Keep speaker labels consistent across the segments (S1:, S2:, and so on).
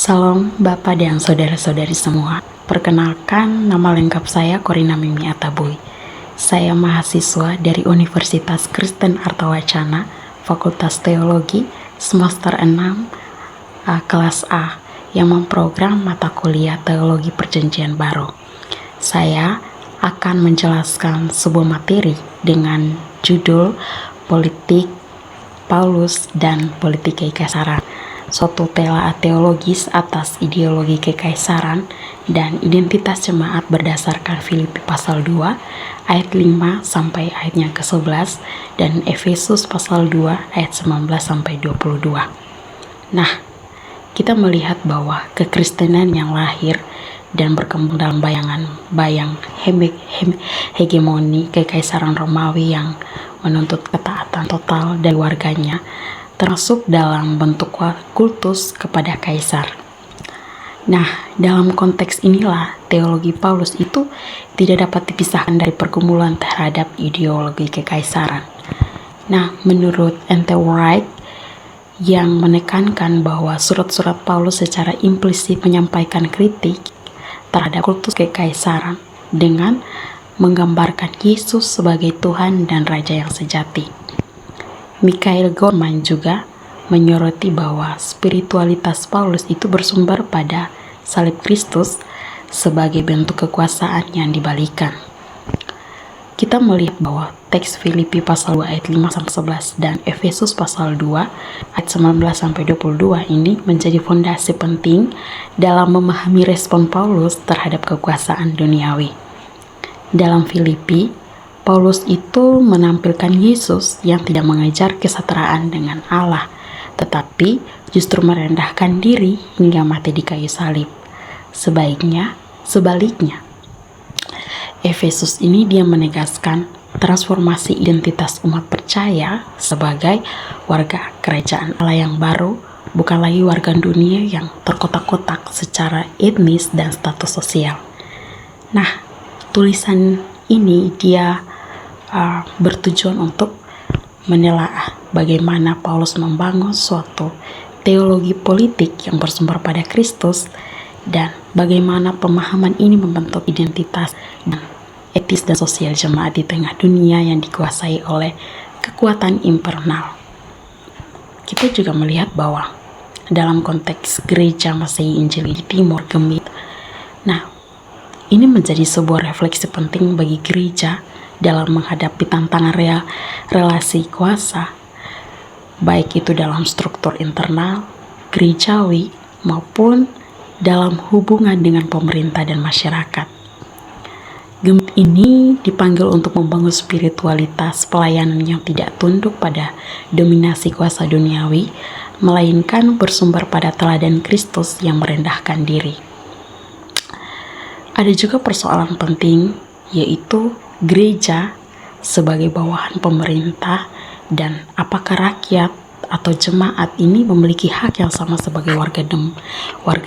S1: Salam Bapak dan Saudara-saudari semua. Perkenalkan, nama lengkap saya Korina Mimi Ataboy. Saya mahasiswa dari Universitas Kristen Artawacana, Fakultas Teologi, semester 6, kelas A, yang memprogram mata kuliah Teologi Perjanjian Baru. Saya akan menjelaskan sebuah materi dengan judul Politik Paulus dan Politik Kekaisaran, suatu telah teologis atas ideologi kekaisaran dan identitas jemaat berdasarkan Filipi pasal 2 ayat 5 sampai ayatnya ke-11 dan Efesus pasal 2 ayat 19 sampai 22. Nah, kita melihat bahwa kekristenan yang lahir dan berkembang dalam bayang hegemoni kekaisaran Romawi yang menuntut ketaatan total dari warganya, termasuk dalam bentuk kultus kepada kaisar. Nah, dalam konteks inilah teologi Paulus itu tidak dapat dipisahkan dari pergumulan terhadap ideologi kekaisaran. Nah, menurut N.T. Wright yang menekankan bahwa surat-surat Paulus secara implisit menyampaikan kritik terhadap kultus kekaisaran dengan menggambarkan Yesus sebagai Tuhan dan Raja yang sejati. Mikhail Gorman juga menyoroti bahwa spiritualitas Paulus itu bersumber pada salib Kristus sebagai bentuk kekuasaan yang dibalikan. Kita melihat bahwa teks Filipi pasal 2 ayat 5 sampai 11 dan Efesus pasal 2 ayat 19 sampai 22 ini menjadi fondasi penting dalam memahami respon Paulus terhadap kekuasaan duniawi. Dalam Filipi, Paulus itu menampilkan Yesus yang tidak mengejar kesetaraan dengan Allah, tetapi justru merendahkan diri hingga mati di kayu salib. Sebaliknya, Efesus ini dia menegaskan transformasi identitas umat percaya sebagai warga kerajaan Allah yang baru, bukan lagi warga dunia yang terkotak-kotak secara etnis dan status sosial. Nah, tulisan ini dia bertujuan untuk menelaah bagaimana Paulus membangun suatu teologi politik yang bersumber pada Kristus dan bagaimana pemahaman ini membentuk identitas dan etis dan sosial jemaat di tengah dunia yang dikuasai oleh kekuatan imperial. Kita juga melihat bahwa dalam konteks gereja Masehi Injili di Timur Gemit, nah ini menjadi sebuah refleksi penting bagi gereja dalam menghadapi tantangan relasi kuasa, baik itu dalam struktur internal, gerejawi, maupun dalam hubungan dengan pemerintah dan masyarakat. Gemit ini dipanggil untuk membangun spiritualitas pelayanan yang tidak tunduk pada dominasi kuasa duniawi, melainkan bersumber pada teladan Kristus yang merendahkan diri. Ada juga persoalan penting, yaitu gereja sebagai bawahan pemerintah dan apakah rakyat atau jemaat ini memiliki hak yang sama sebagai warga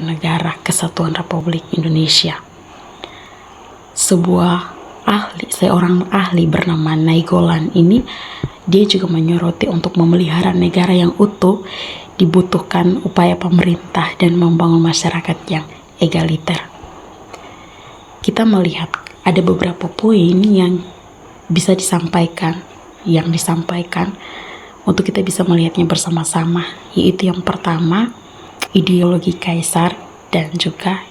S1: negara Kesatuan Republik Indonesia. Seorang ahli bernama Nainggolan ini dia juga menyoroti untuk memelihara negara yang utuh dibutuhkan upaya pemerintah dan membangun masyarakat yang egaliter. Kita melihat ada beberapa poin yang disampaikan untuk kita bisa melihatnya bersama-sama, yaitu yang pertama, ideologi kaisar dan juga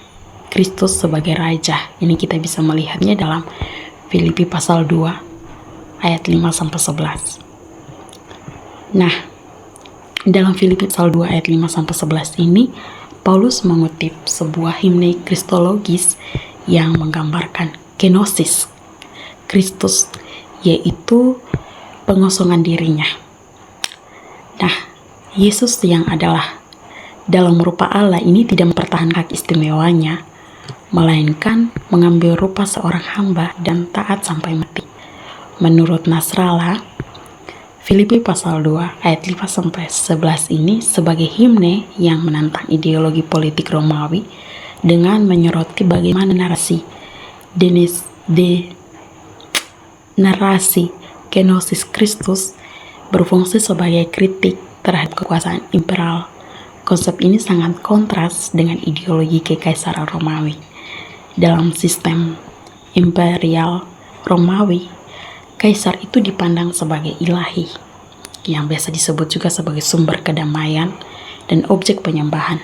S1: Kristus sebagai raja. Ini kita bisa melihatnya dalam Filipi pasal 2 ayat 5 sampai 11. Nah, dalam Filipi pasal 2 ayat 5 sampai 11 ini Paulus mengutip sebuah himne kristologis yang menggambarkan kenosis Kristus, yaitu pengosongan dirinya. Nah, Yesus yang adalah dalam rupa Allah ini tidak mempertahankan hak istimewanya, melainkan mengambil rupa seorang hamba dan taat sampai mati. Menurut Nasrallah, Filipi pasal 2 ayat 5 sampai 11 ini sebagai himne yang menantang ideologi politik Romawi dengan menyoroti bagaimana narasi kenosis Kristus berfungsi sebagai kritik terhadap kekuasaan imperial Konsep ini sangat kontras dengan ideologi Kekaisaran Romawi. Dalam sistem imperial Romawi, kaisar itu dipandang sebagai ilahi, yang biasa disebut juga sebagai sumber kedamaian dan objek penyembahan.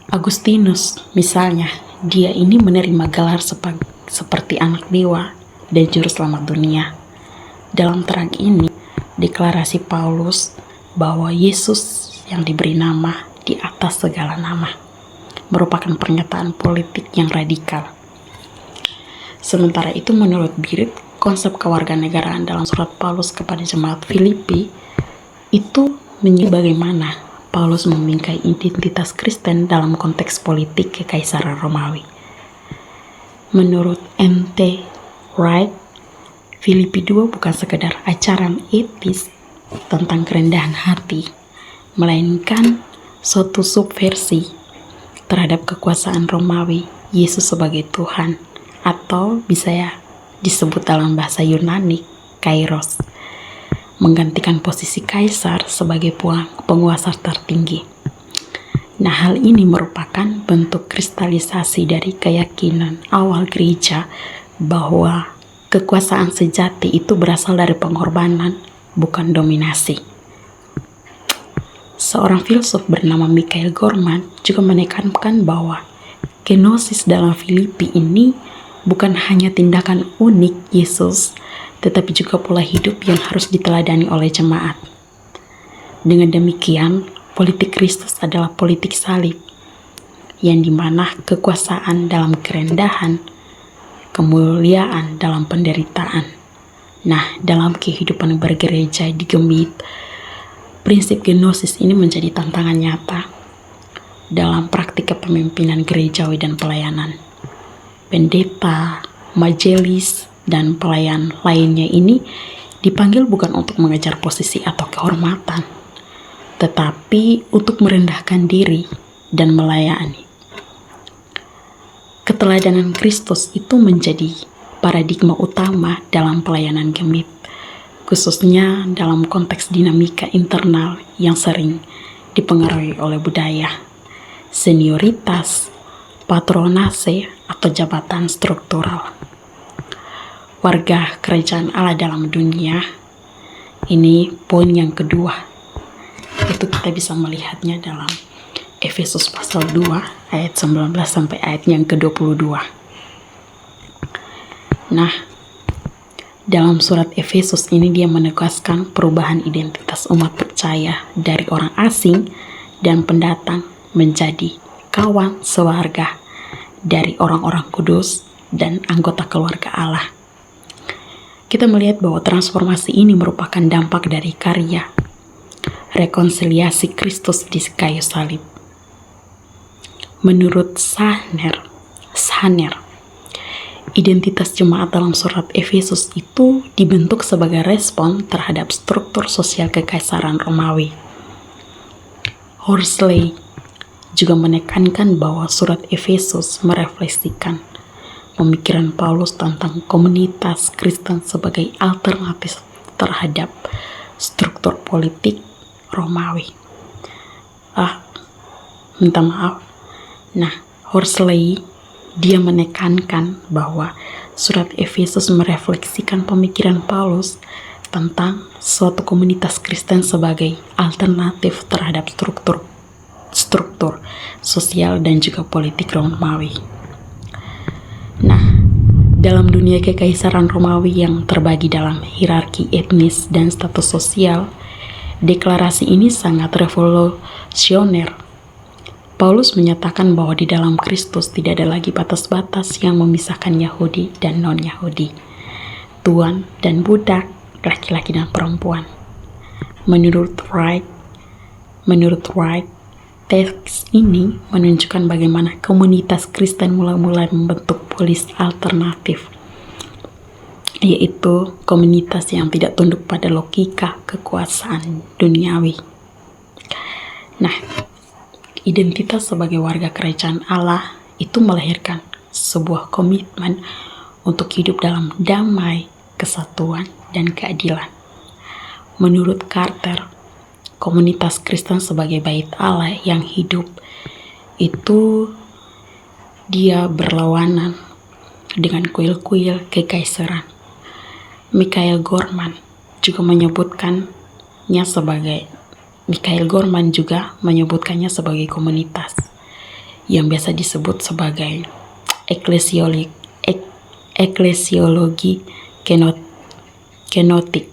S1: Agustinus misalnya, dia ini menerima gelar seperti anak dewa dan juru selamat dunia. Dalam terang ini, deklarasi Paulus bahwa Yesus yang diberi nama di atas segala nama merupakan pernyataan politik yang radikal. Sementara itu, menurut Birit, konsep kewarganegaraan dalam surat Paulus kepada jemaat Filipi itu bagaimana Paulus membingkai identitas Kristen dalam konteks politik Kekaisaran Romawi. Menurut N.T. Wright, Filipi 2 bukan sekedar ajaran etis tentang kerendahan hati, melainkan suatu subversi terhadap kekuasaan Romawi, Yesus sebagai Tuhan, atau bisa disebut dalam bahasa Yunani, kairos, menggantikan posisi kaisar sebagai penguasa tertinggi. Nah, hal ini merupakan bentuk kristalisasi dari keyakinan awal gereja bahwa kekuasaan sejati itu berasal dari pengorbanan, bukan dominasi. Seorang filsuf bernama Mikhail Gorman juga menekankan bahwa kenosis dalam Filipi ini bukan hanya tindakan unik Yesus, tetapi juga pola hidup yang harus diteladani oleh jemaat. Dengan demikian, politik Kristus adalah politik salib, yang dimana kekuasaan dalam kerendahan, kemuliaan dalam penderitaan. Nah, dalam kehidupan bergereja di Gemit, prinsip genosis ini menjadi tantangan nyata dalam praktik kepemimpinan gerejawi dan pelayanan. Pendeta, majelis, dan pelayan lainnya ini dipanggil bukan untuk mengejar posisi atau kehormatan, tetapi untuk merendahkan diri dan melayani. Keteladanan Kristus itu menjadi paradigma utama dalam pelayanan Gemit, khususnya dalam konteks dinamika internal yang sering dipengaruhi oleh budaya, senioritas, patronase, atau jabatan struktural. Warga kerajaan Allah dalam dunia, ini poin yang kedua. Itu kita bisa melihatnya dalam Efesus pasal 2 ayat 19 sampai ayat yang ke-22. Nah, dalam surat Efesus ini dia menegaskan perubahan identitas umat percaya dari orang asing dan pendatang menjadi kawan sewarga dari orang-orang kudus dan anggota keluarga Allah. Kita melihat bahwa transformasi ini merupakan dampak dari karya rekonsiliasi Kristus di kayu salib. Menurut Sahner, identitas jemaat dalam surat Efesus itu dibentuk sebagai respon terhadap struktur sosial Kekaisaran Romawi. Horsley juga menekankan bahwa surat Efesus merefleksikan pemikiran Paulus tentang komunitas Kristen sebagai alternatif terhadap struktur politik Romawi. Minta maaf. Nah, Horsley dia menekankan bahwa surat Efesus merefleksikan pemikiran Paulus tentang suatu komunitas Kristen sebagai alternatif terhadap struktur sosial dan juga politik Romawi. Nah, dalam dunia Kekaisaran Romawi yang terbagi dalam hierarki etnis dan status sosial, deklarasi ini sangat revolusioner. Paulus menyatakan bahwa di dalam Kristus tidak ada lagi batas-batas yang memisahkan Yahudi dan non-Yahudi, tuan dan budak, laki-laki dan perempuan. Menurut Wright, teks ini menunjukkan bagaimana komunitas Kristen mulai membentuk polis alternatif, yaitu komunitas yang tidak tunduk pada logika kekuasaan duniawi. Nah, identitas sebagai warga kerajaan Allah itu melahirkan sebuah komitmen untuk hidup dalam damai, kesatuan, dan keadilan. Menurut Carter, komunitas Kristen sebagai bait Allah yang hidup, itu dia berlawanan dengan kuil-kuil kekaisaran. Mikhail Gorman juga menyebutkannya sebagai komunitas yang biasa disebut sebagai eklesiologi kenotik,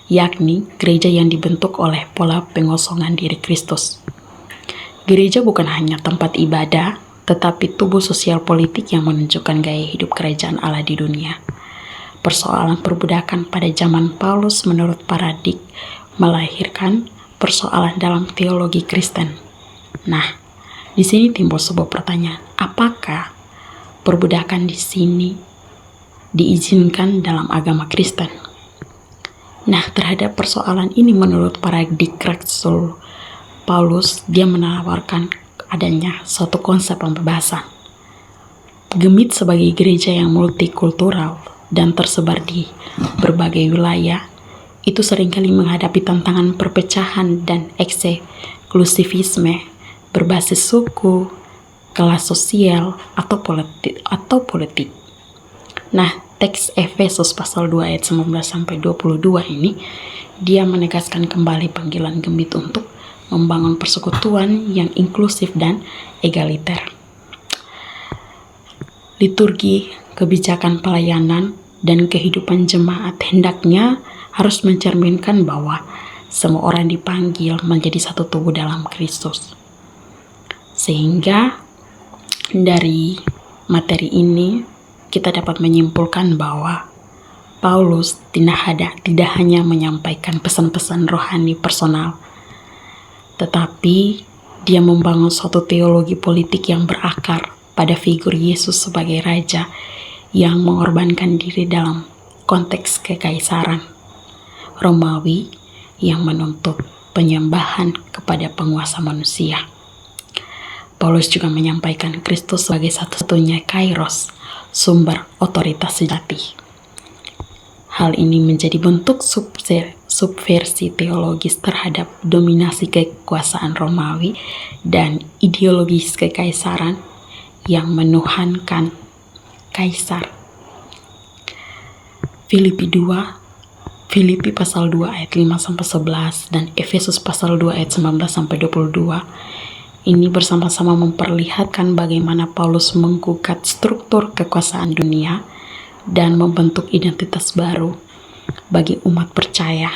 S1: yakni gereja yang dibentuk oleh pola pengosongan diri Kristus. Gereja bukan hanya tempat ibadah, tetapi tubuh sosial politik yang menunjukkan gaya hidup kerajaan Allah di dunia. Persoalan perbudakan pada zaman Paulus menurut Paradik melahirkan persoalan dalam teologi Kristen. Nah, di sini timbul sebuah pertanyaan, apakah perbudakan di sini diizinkan dalam agama Kristen? Nah, terhadap persoalan ini menurut Paradik Rasul Paulus, dia menawarkan adanya suatu konsep pembebasan. Gemit sebagai gereja yang multikultural dan tersebar di berbagai wilayah, itu seringkali menghadapi tantangan perpecahan dan eksklusivisme berbasis suku, kelas sosial, atau politik. Nah, teks Efesus pasal 2 ayat 19-22 ini, dia menegaskan kembali panggilan Gemit untuk membangun persekutuan yang inklusif dan egaliter. Liturgi, kebijakan pelayanan, dan kehidupan jemaat hendaknya harus mencerminkan bahwa semua orang dipanggil menjadi satu tubuh dalam Kristus. Sehingga dari materi ini kita dapat menyimpulkan bahwa Paulus tidak hanya menyampaikan pesan-pesan rohani personal, tetapi dia membangun suatu teologi politik yang berakar pada figur Yesus sebagai Raja yang mengorbankan diri dalam konteks kekaisaran Romawi yang menuntut penyembahan kepada penguasa manusia. Paulus juga menyampaikan Kristus sebagai satu-satunya kairos, sumber otoritas sejati. Hal ini menjadi bentuk subversi teologis terhadap dominasi kekuasaan Romawi dan ideologis kekaisaran yang menuhankan kaisar. Filipi pasal 2 ayat 5-11 dan Efesus pasal 2 ayat 19-22 ini bersama-sama memperlihatkan bagaimana Paulus menggugat struktur kekuasaan dunia dan membentuk identitas baru bagi umat percaya.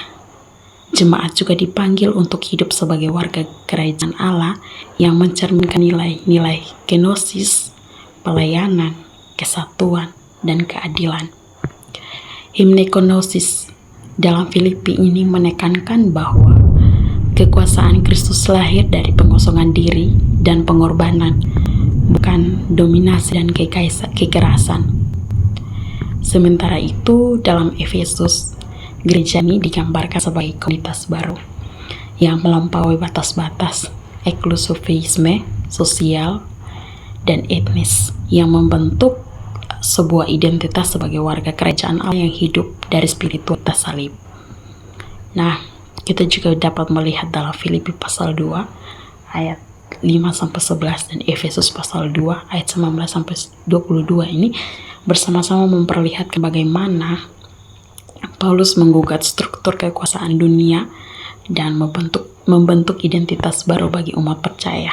S1: Jemaat juga dipanggil untuk hidup sebagai warga kerajaan Allah yang mencerminkan nilai-nilai kenosis, pelayanan, kesatuan, dan keadilan. Himne kenosis dalam Filipi ini menekankan bahwa kekuasaan Kristus lahir dari pengosongan diri dan pengorbanan, bukan dominasi dan kekerasan. Sementara itu, dalam Efesus, gereja ini digambarkan sebagai komunitas baru yang melampaui batas-batas eksklusivisme sosial dan etnis, yang membentuk sebuah identitas sebagai warga kerajaan Allah yang hidup dari spiritualitas salib. Nah, kita juga dapat melihat dalam Filipi pasal 2 ayat 5-11 dan Efesus pasal 2 ayat 19-22 ini bersama-sama memperlihatkan bagaimana Paulus menggugat struktur kekuasaan dunia dan membentuk identitas baru bagi umat percaya.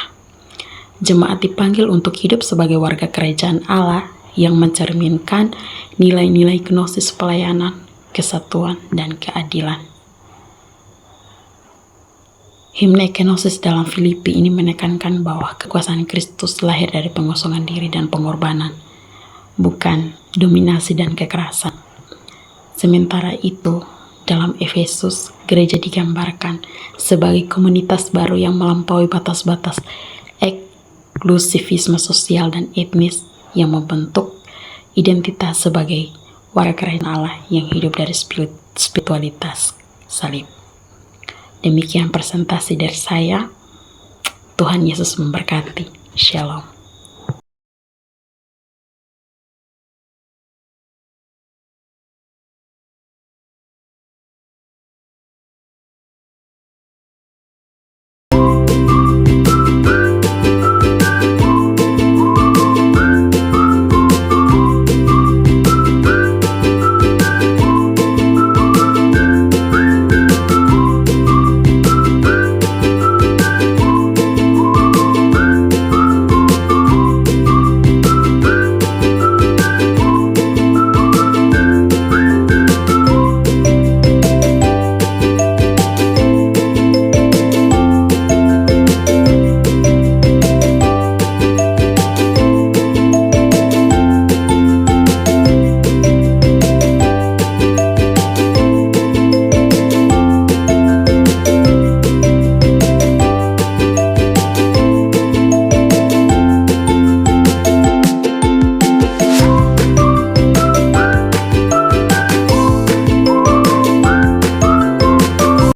S1: Jemaat dipanggil untuk hidup sebagai warga kerajaan Allah yang mencerminkan nilai-nilai gnosis pelayanan, kesatuan, dan keadilan. Himne kenosis dalam Filipi ini menekankan bahwa kekuasaan Kristus lahir dari pengosongan diri dan pengorbanan, bukan dominasi dan kekerasan. Sementara itu, dalam Efesus, gereja digambarkan sebagai komunitas baru yang melampaui batas-batas eksklusivisme sosial dan etnis, yang membentuk identitas sebagai warga kerajaan Allah yang hidup dari spiritualitas salib. Demikian presentasi dari saya. Tuhan Yesus memberkati. Shalom.